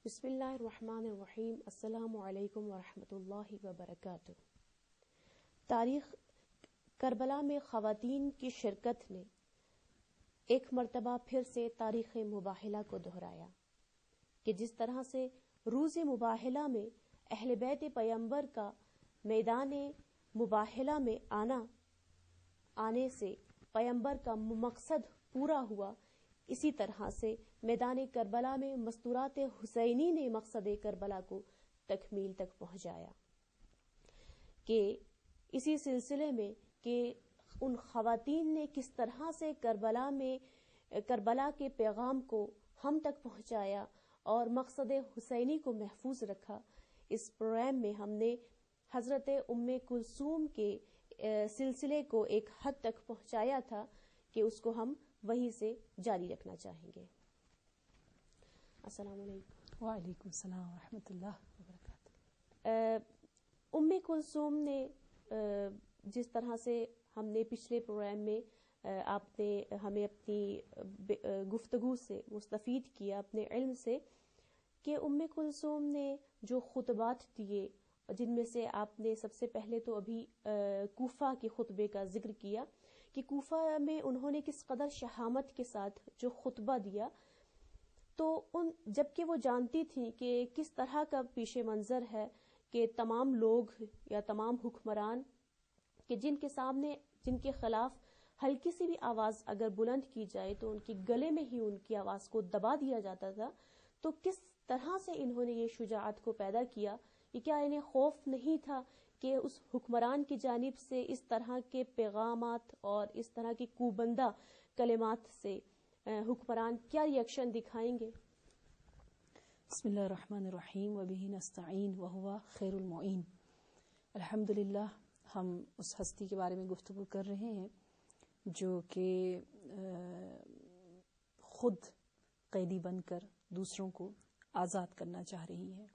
بسم اللہ الرحمن الرحیم. السلام علیکم ورحمۃ اللہ وبرکاتہ. تاریخ کربلا میں خواتین کی شرکت نے ایک مرتبہ پھر سے تاریخ مباہلہ کو دہرایا کہ جس طرح سے روز مباہلہ میں اہل بیت پیغمبر کا میدان مباہلہ میں آنے سے پیغمبر کا مقصد پورا ہوا، اسی طرح سے میدان کربلا میں مستورات حسینی نے مقصد کربلا کو تکمیل تک پہنچایا. کہ اسی سلسلے میں کہ ان خواتین نے کس طرح سے کربلا کے پیغام کو ہم تک پہنچایا اور مقصد حسینی کو محفوظ رکھا، اس پروگرام میں ہم نے حضرت ام کلثوم کے سلسلے کو ایک حد تک پہنچایا تھا کہ اس کو ہم وہیں سے جاری رکھنا چاہیں گے. السلام علیکم. وعلیکم السلام ورحمۃ اللہ وبرکاتہ. ام کلثوم نے جس طرح سے ہم نے پچھلے پروگرام میں آپ نے ہمیں اپنی گفتگو سے مستفید کیا اپنے علم سے کہ ام کلثوم نے جو خطبات دیے، جن میں سے آپ نے سب سے پہلے تو ابھی کوفہ کے خطبے کا ذکر کیا کہ کوفہ میں انہوں نے کس قدر شہامت کے ساتھ جو خطبہ دیا، تو جبکہ وہ جانتی تھیں کہ کس طرح کا پیش منظر ہے کہ تمام لوگ یا تمام حکمران کہ جن کے خلاف ہلکی سی بھی آواز اگر بلند کی جائے تو ان کے گلے میں ہی ان کی آواز کو دبا دیا جاتا تھا، تو کس طرح سے انہوں نے یہ شجاعت کو پیدا کیا کہ کیا انہیں خوف نہیں تھا کہ اس حکمران کی جانب سے اس طرح کے پیغامات اور اس طرح کی کوبندہ کلمات سے حکمران کیا ری ایکشن دکھائیں گے؟ بسم اللہ الرحمن الرحیم وبہ نستعین وہو خیر المعین. الحمدللہ ہم اس ہستی کے بارے میں گفتگو کر رہے ہیں جو کہ خود قیدی بن کر دوسروں کو آزاد کرنا چاہ رہی ہے.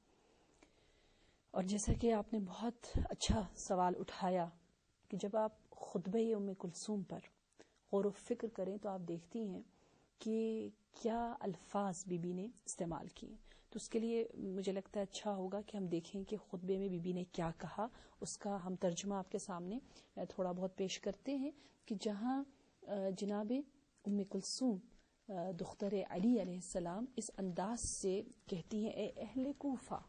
اور جیسا کہ آپ نے بہت اچھا سوال اٹھایا کہ جب آپ خطبہ ام کلثوم پر غور و فکر کریں تو آپ دیکھتی ہیں کہ کیا الفاظ بی بی نے استعمال کیے. تو اس کے لیے مجھے لگتا ہے اچھا ہوگا کہ ہم دیکھیں کہ خطبے میں بی بی نے کیا کہا، اس کا ہم ترجمہ آپ کے سامنے تھوڑا بہت پیش کرتے ہیں کہ جہاں جناب ام کلثوم دختر علی علیہ السلام اس انداز سے کہتی ہیں، اے اہل کوفہ،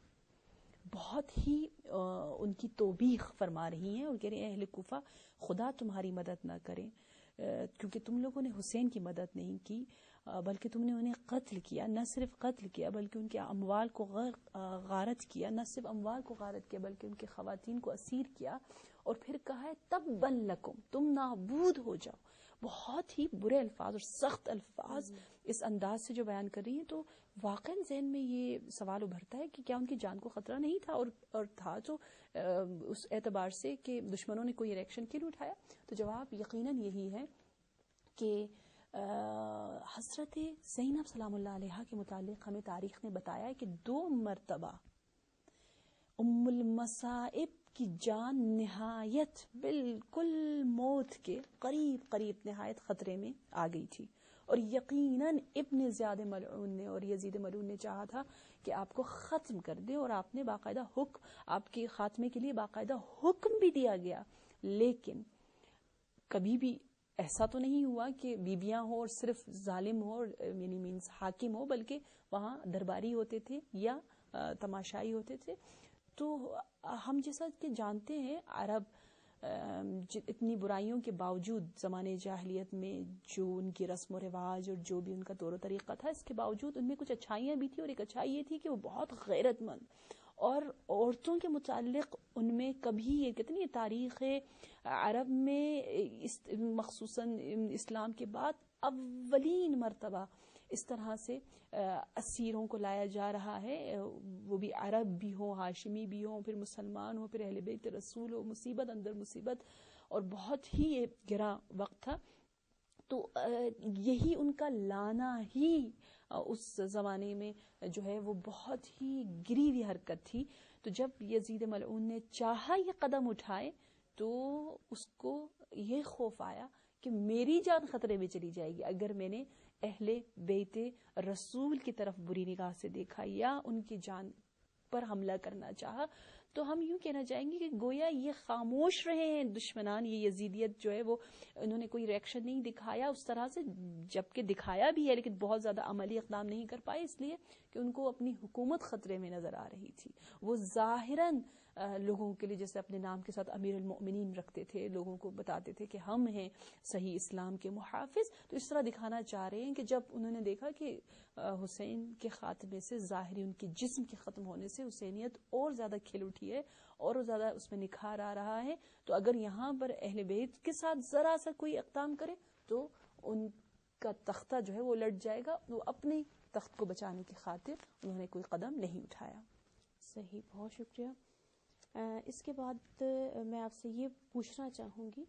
بہت ہی ان کی توبیخ فرما رہی ہیں اور کہہ رہی ہیں، اہل کوفہ خدا تمہاری مدد نہ کرے کیونکہ تم لوگوں نے حسین کی مدد نہیں کی بلکہ تم نے انہیں قتل کیا. نہ صرف قتل کیا بلکہ ان کے اموال کو غارت کیا، نہ صرف اموال کو غارت کیا بلکہ ان کے خواتین کو اسیر کیا، اور پھر کہا ہے تبا لکم، تم نابود ہو جاؤ. بہت ہی برے الفاظ اور سخت الفاظ اس انداز سے جو بیان کر رہی ہیں. تو واقعا ذہن میں یہ سوال ابھرتا ہے کہ کیا ان کی جان کو خطرہ نہیں تھا، اور تھا تو اس اعتبار سے کہ دشمنوں نے کوئی ریئیکشن کیوں نہیں اٹھایا؟ تو جواب یقیناً یہی ہے کہ حضرت زینب سلام اللہ علیہا کے متعلق ہمیں تاریخ نے بتایا ہے کہ 2 مرتبہ ام المصائب کی جان نہایت بالکل موت کے قریب نہایت خطرے میں آ گئی تھی، اور یقیناً ابن زیاد ملعون نے اور یزید ملعون نے چاہا تھا کہ آپ کو ختم کر دے، اور آپ نے باقاعدہ آپ کے خاتمے کے لیے باقاعدہ حکم بھی دیا گیا. لیکن کبھی بھی ایسا تو نہیں ہوا کہ بیبیاں ہوں اور صرف ظالم ہو، یعنی مینس حاکم ہو، بلکہ وہاں درباری ہوتے تھے یا تماشائی ہوتے تھے. تو ہم جیسا کہ جانتے ہیں عرب اتنی برائیوں کے باوجود زمانے جاہلیت میں جو ان کی رسم و رواج اور جو بھی ان کا طور و طریقہ تھا، اس کے باوجود ان میں کچھ اچھائیاں بھی تھی، اور ایک اچھائی یہ تھی کہ وہ بہت غیرت مند، اور عورتوں کے متعلق ان میں کبھی یہ کتنی تاریخ عرب میں مخصوصاً اسلام کے بعد اولین مرتبہ اس طرح سے اسیروں کو لایا جا رہا ہے، وہ بھی عرب بھی ہوں، ہاشمی بھی ہوں، پھر مسلمان ہوں، پھر اہل بیت رسول ہو، مصیبت اندر مصیبت، اور بہت ہی گراں وقت تھا. تو یہی ان کا لانا ہی اس زمانے میں جو ہے وہ بہت ہی گری ہوئی حرکت تھی. تو جب یزید ملعون نے چاہا یہ قدم اٹھائے تو اس کو یہ خوف آیا کہ میری جان خطرے میں چلی جائے گی اگر میں نے اہل بیت رسول کی طرف بری نگاہ سے دیکھا یا ان کی جان پر حملہ کرنا چاہا تو ہم یوں کہنا چاہیں گے کہ گویا یہ خاموش رہے ہیں دشمنان. یہ یزیدیت جو ہے وہ انہوں نے کوئی ریئیکشن نہیں دکھایا اس طرح سے, جبکہ دکھایا بھی ہے لیکن بہت زیادہ عملی اقدام نہیں کر پائے, اس لیے کہ ان کو اپنی حکومت خطرے میں نظر آ رہی تھی. وہ ظاہراً لوگوں کے لیے جیسے اپنے نام کے ساتھ امیر المؤمنین رکھتے تھے, لوگوں کو بتاتے تھے کہ ہم ہیں صحیح اسلام کے محافظ, تو اس طرح دکھانا چاہ رہے ہیں کہ جب انہوں نے دیکھا کہ حسین کے خاتمے سے, ظاہری ان کے جسم کے ختم ہونے سے حسینیت اور زیادہ کھل اٹھی ہے اور زیادہ اس میں نکھار آ رہا ہے, تو اگر یہاں پر اہل بیت کے ساتھ ذرا سا کوئی اقدام کرے تو ان کا تختہ جو ہے وہ لٹ جائے گا. وہ اپنے تخت کو بچانے کی خاطر انہوں نے کوئی قدم نہیں اٹھایا. صحیح, بہت شکریہ. اس کے بعد میں آپ سے یہ پوچھنا چاہوں گی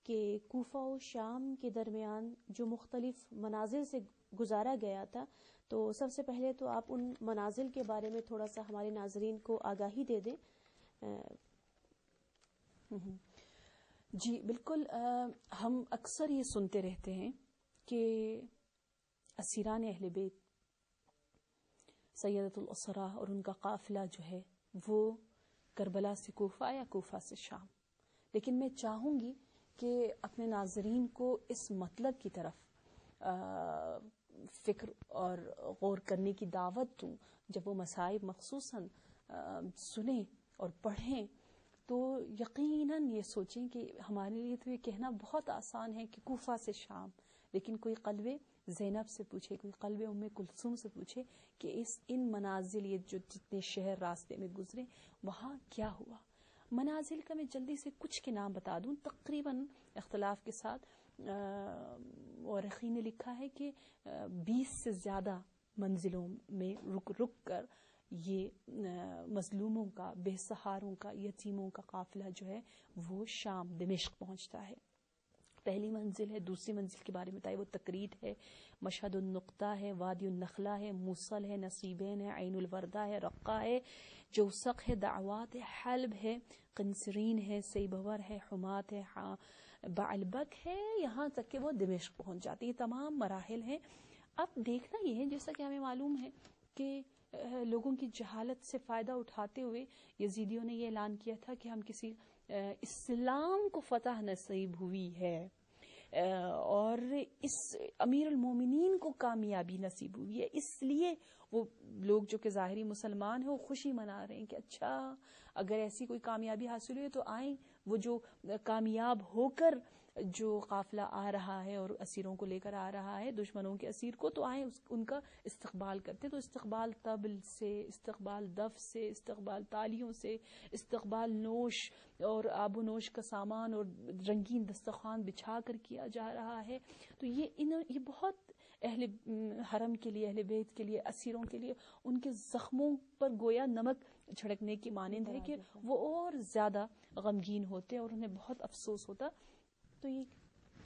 کہ کوفہ و شام کے درمیان جو مختلف منازل سے گزارا گیا تھا, تو سب سے پہلے تو آپ ان منازل کے بارے میں تھوڑا سا ہمارے ناظرین کو آگاہی دے دیں. جی بالکل, ہم اکثر یہ سنتے رہتے ہیں کہ اسیران اہل بیت سیدۃ الاسراء اور ان کا قافلہ جو ہے وہ کربلا سے کوفہ یا کوفہ سے شام, لیکن میں چاہوں گی کہ اپنے ناظرین کو اس مطلب کی طرف فکر اور غور کرنے کی دعوت دوں. جب وہ مصائب مخصوصاً سنیں اور پڑھیں تو یقیناً یہ سوچیں کہ ہمارے لیے تو یہ کہنا بہت آسان ہے کہ کوفہ سے شام, لیکن کوئی قلب زینب سے پوچھے, کوئی قلب ام کلثوم سے پوچھے کہ ان منازل یہ جو جتنے شہر راستے میں گزرے وہاں کیا ہوا. منازل کا میں جلدی سے کچھ کے نام بتا دوں, تقریباً اختلاف کے ساتھ مورخین نے لکھا ہے کہ 20 سے زیادہ منزلوں میں رک رک کر یہ مظلوموں کا, بے سہاروں کا, یتیموں کا قافلہ جو ہے وہ شام دمشق پہنچتا ہے. پہلی منزل ہے, دوسری منزل کے بارے میں بتائی, وہ تکریت ہے, مشہد النقطہ ہے, وادی النخلہ ہے, موصل ہے, نصیبین ہے, عین الوردہ ہے, رقہ ہے, جوسق ہے, دعوات ہے, حلب ہے, قنسرین ہے, سیبور ہے, حمات ہے, بعلبک ہے, یہاں تک کہ وہ دمشق پہنچ جاتی ہے. تمام مراحل ہیں. اب دیکھنا یہ ہے جیسا کہ ہمیں معلوم ہے کہ لوگوں کی جہالت سے فائدہ اٹھاتے ہوئے یزیدیوں نے یہ اعلان کیا تھا کہ ہم کسی اسلام کو فتح نصیب ہوئی ہے اور اس امیر المومنین کو کامیابی نصیب ہوئی ہے, اس لیے وہ لوگ جو کہ ظاہری مسلمان ہیں وہ خوشی منا رہے ہیں کہ اچھا اگر ایسی کوئی کامیابی حاصل ہوئی تو آئیں, وہ جو کامیاب ہو کر جو قافلہ آ رہا ہے اور اسیروں کو لے کر آ رہا ہے, دشمنوں کے اسیر کو, تو آئیں ان کا استقبال کرتے. تو استقبال طبل سے, استقبال دف سے, استقبال تالیوں سے, استقبال نوش اور آب و نوش کا سامان اور رنگین دسترخوان بچھا کر کیا جا رہا ہے. تو یہ بہت اہل حرم کے لیے, اہل بیت کے لیے, اسیروں کے لیے ان کے زخموں پر گویا نمک چھڑکنے کی مانند ہے کہ وہ اور زیادہ غمگین ہوتے اور انہیں بہت افسوس ہوتا. تو یہ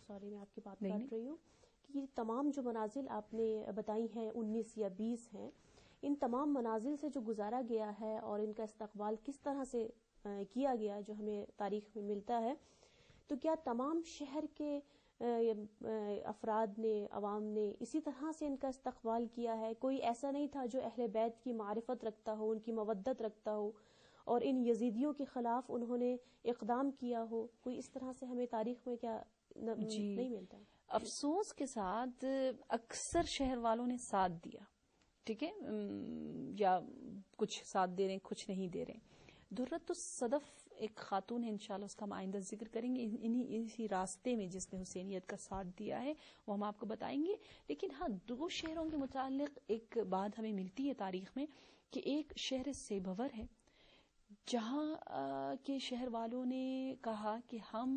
سوری میں آپ کی بات کاٹ رہی ہوں کہ یہ تمام جو منازل آپ نے بتائی ہیں 19 یا 20 ہیں, ان تمام منازل سے جو گزارا گیا ہے اور ان کا استقبال کس طرح سے کیا گیا جو ہمیں تاریخ میں ملتا ہے, تو کیا تمام شہر کے افراد نے, عوام نے اسی طرح سے ان کا استقبال کیا ہے؟ کوئی ایسا نہیں تھا جو اہل بیت کی معرفت رکھتا ہو, ان کی مودت رکھتا ہو اور ان یزیدیوں کے خلاف انہوں نے اقدام کیا ہو؟ کوئی اس طرح سے ہمیں تاریخ میں کیا نہیں ملتا؟ افسوس کے ساتھ اکثر شہر والوں نے ساتھ دیا, ٹھیک ہے, یا کچھ ساتھ دے رہے ہیں, کچھ نہیں دے رہے. درۃ الصدف ایک خاتون ہے, انشاءاللہ اس کا ہم آئندہ ذکر کریں گے, اسی راستے میں جس نے حسینیت کا ساتھ دیا ہے وہ ہم آپ کو بتائیں گے. لیکن ہاں, 2 شہروں کے متعلق ایک بات ہمیں ملتی ہے تاریخ میں کہ ایک شہر سیبور ہے جہاں کے شہر والوں نے کہا کہ ہم,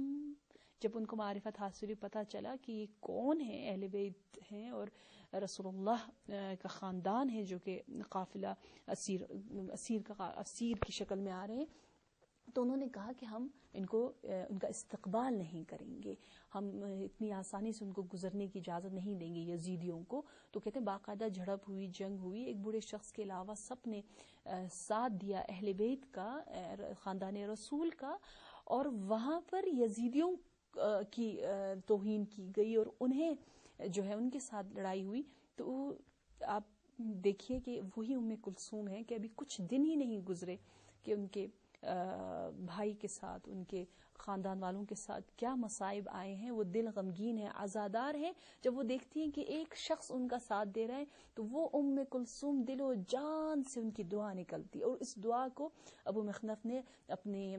جب ان کو معرفت حاصل ہوئی, پتہ چلا کہ یہ کون ہیں, اہل بیت ہیں اور رسول اللہ کا خاندان ہے جو کہ قافلہ اسیر کی شکل میں آ رہے ہیں, تو انہوں نے کہا کہ ہم ان کا استقبال نہیں کریں گے, ہم اتنی آسانی سے ان کو گزرنے کی اجازت نہیں دیں گے یزیدیوں کو. تو کہتے ہیں باقاعدہ جھڑپ ہوئی, جنگ ہوئی, ایک بوڑھے شخص کے علاوہ سب نے ساتھ دیا اہل بیت کا, خاندان رسول کا, اور وہاں پر یزیدیوں کی توہین کی گئی اور انہیں جو ہے ان کے ساتھ لڑائی ہوئی، تو آپ دیکھیے کہ وہی ام کلثوم ہے کہ ابھی کچھ دن ہی نہیں گزرے کہ ان کے بھائی کے ساتھ، ان کے خاندان والوں کے ساتھ کیا مصائب آئے ہیں. وہ دل غمگین ہے، عزادار ہے. جب وہ دیکھتی ہیں کہ ایک شخص ان کا ساتھ دے رہا ہے تو وہ ام کلثوم دل و جان سے ان کی دعا نکلتی، اور اس دعا کو ابو مخنف نے اپنے